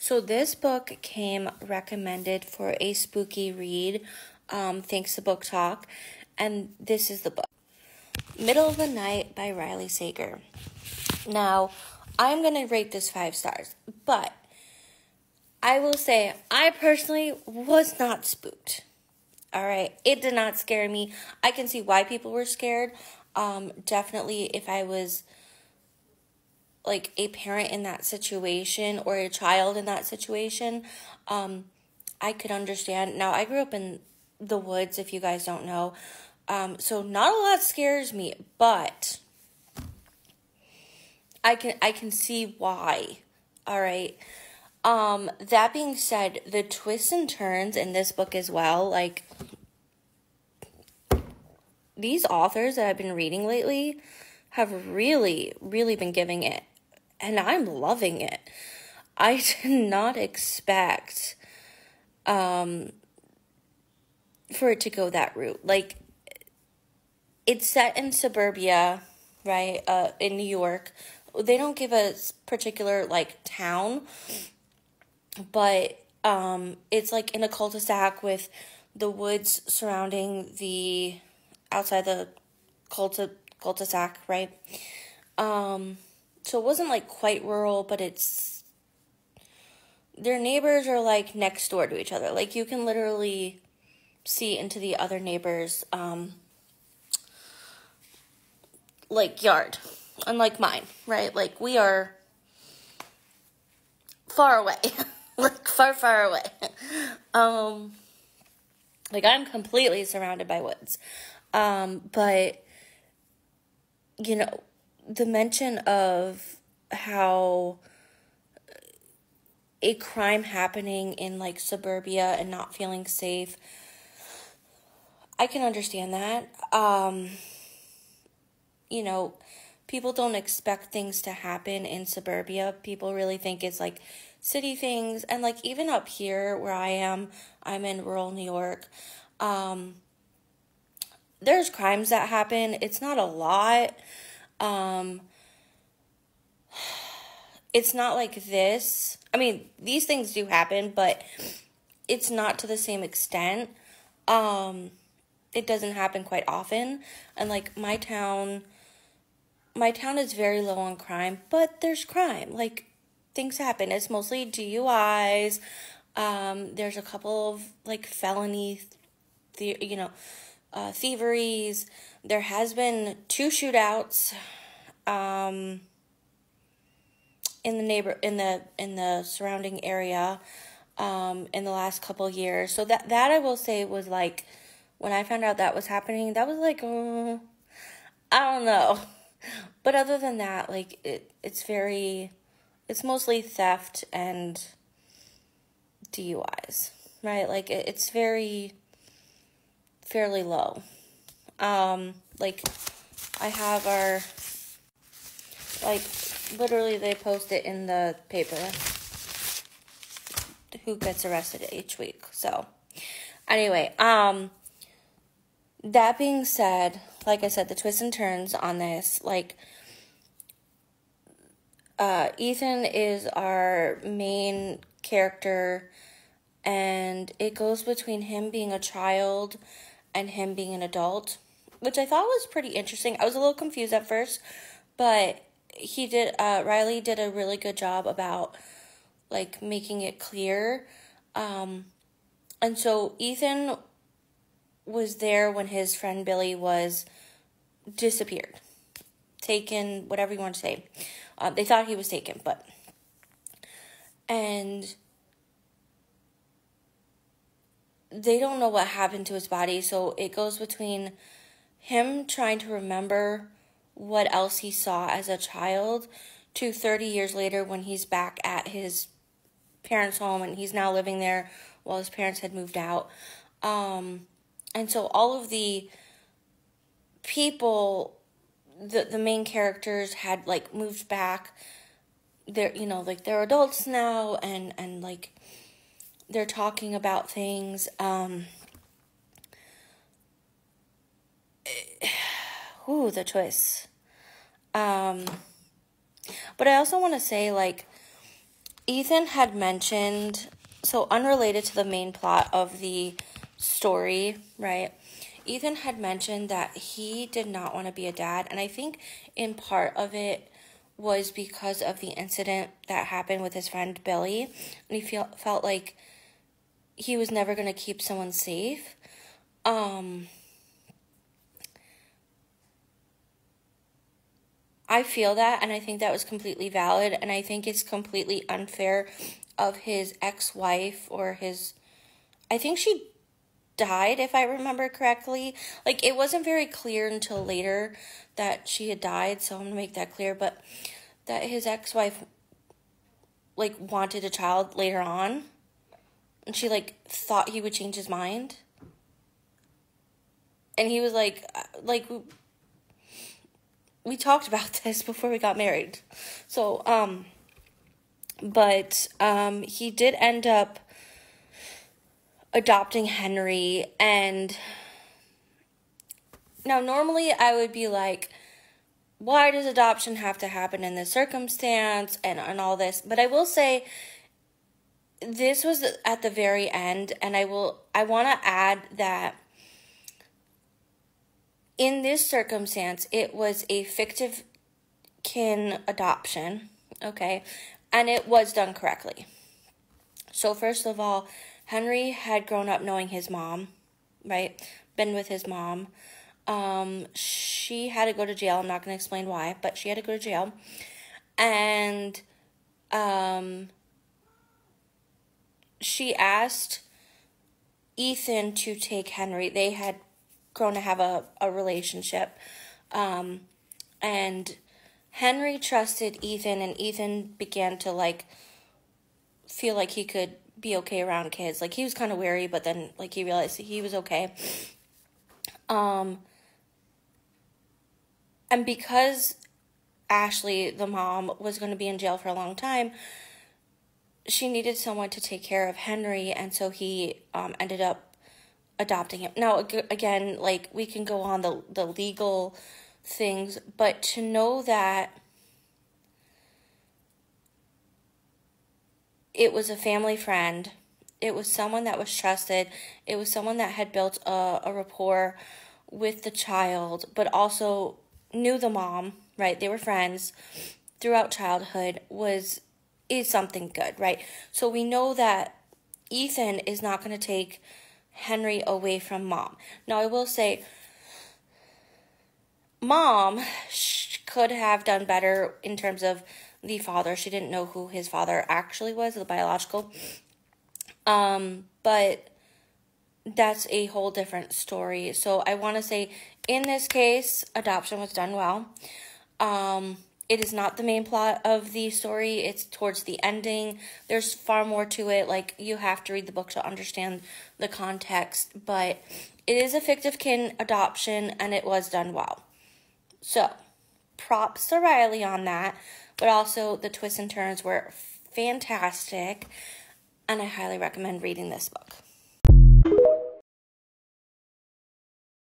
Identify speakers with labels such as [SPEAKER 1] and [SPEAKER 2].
[SPEAKER 1] So this book came recommended for a spooky read, thanks to Booktok, and this is the book. Middle of the Night by Riley Sager. Now, I'm going to rate this 5 stars, but I will say I personally was not spooked. All right, it did not scare me. I can see why people were scared. Definitely if I was like a parent in that situation or a child in that situation, I could understand. Now, I grew up in the woods, if you guys don't know, so not a lot scares me, but I can see why. All right. That being said, the twists and turns in this book as well, like, these authors that I've been reading lately have really, really been giving it, and I'm loving it. I did not expect, for it to go that route. Like, it's set in suburbia, right, in New York. They don't give a particular, like, town, but it's like in a cul-de-sac with the woods surrounding the outside the cul-de-sac, right? So it wasn't like quite rural, but their neighbors are like next door to each other. Like, you can literally see into the other neighbors like yard, unlike mine, right? Like, we are far away. Like, far away. Like, I'm completely surrounded by woods. But, you know, the mention of how a crime happening in, like, suburbia and not feeling safe, I can understand that. You know, people don't expect things to happen in suburbia. People really think it's, like, city things. And, like, even up here where I am, I'm in rural New York, there's crimes that happen. It's not a lot. It's not like this. I mean, these things do happen, but it's not to the same extent. It doesn't happen quite often. And, like, my town is very low on crime, but there's crime. Like, things happen. It's mostly DUIs. There's a couple of, like, felony, thieveries. There has been 2 shootouts, in the surrounding area, in the last couple years. So that I will say was, like, when I found out that was happening, that was like, I don't know. But other than that, like, it's mostly theft and DUIs, right? Like, it's fairly low. Like, I have literally they post it in the paper who gets arrested each week. So, anyway, that being said, like I said, the twists and turns on this, like, Ethan is our main character, and it goes between him being a child and him being an adult, which I thought was pretty interesting. I was a little confused at first, but Riley did a really good job about, like, making it clear. And so Ethan was there when his friend Billy was disappeared, taken, whatever you want to say. They thought he was taken, and they don't know what happened to his body, so it goes between him trying to remember what else he saw as a child to 30 years later when he's back at his parents' home and he's now living there while his parents had moved out. And so all of the people, the main characters had, like, moved back. They're, like, they're adults now, and like, they're talking about things. The twists. But I also want to say, like, Ethan had mentioned, so unrelated to the main plot of the story, right? Ethan had mentioned that he did not want to be a dad, and I think in part of it was because of the incident that happened with his friend Billy, and he felt like he was never going to keep someone safe. I feel that, and I think that was completely valid, and I think it's completely unfair of his ex-wife, or his, I think she died, if I remember correctly. Like, it wasn't very clear until later that she had died, so I'm going to make that clear, but that his ex-wife, like, wanted a child later on, and she, like, thought he would change his mind. And he was like, we talked about this before we got married. So, but he did end up adopting Henry, and now normally I would be like, why does adoption have to happen in this circumstance and all this? But I will say this was at the very end, and I want to add that in this circumstance, it was a fictive kin adoption, okay? And it was done correctly. So first of all, Henry had grown up knowing his mom, right? Been with his mom. She had to go to jail. I'm not going to explain why, but she had to go to jail. And she asked Ethan to take Henry. They had grown to have a relationship. And Henry trusted Ethan, and Ethan began to, like, feel like he could be okay around kids. Like, he was kind of wary, but then, like, he realized he was okay. And because Ashley, the mom, was going to be in jail for a long time, she needed someone to take care of Henry, and so he ended up adopting him. Now, again, like, we can go on the legal things, but to know that it was a family friend, it was someone that was trusted, it was someone that had built a rapport with the child, but also knew the mom, right? They were friends throughout childhood, is something good, right? So we know that Ethan is not going to take Henry away from mom. Now, I will say, mom could have done better in terms of the father. She didn't know who his father actually was, the biological. But that's a whole different story. So I want to say, in this case, adoption was done well. It is not the main plot of the story. It's towards the ending. There's far more to it. Like, you have to read the book to understand the context. But it is a fictive kin adoption, and it was done well. So, props to Riley on that. But also, the twists and turns were fantastic. And I highly recommend reading this book.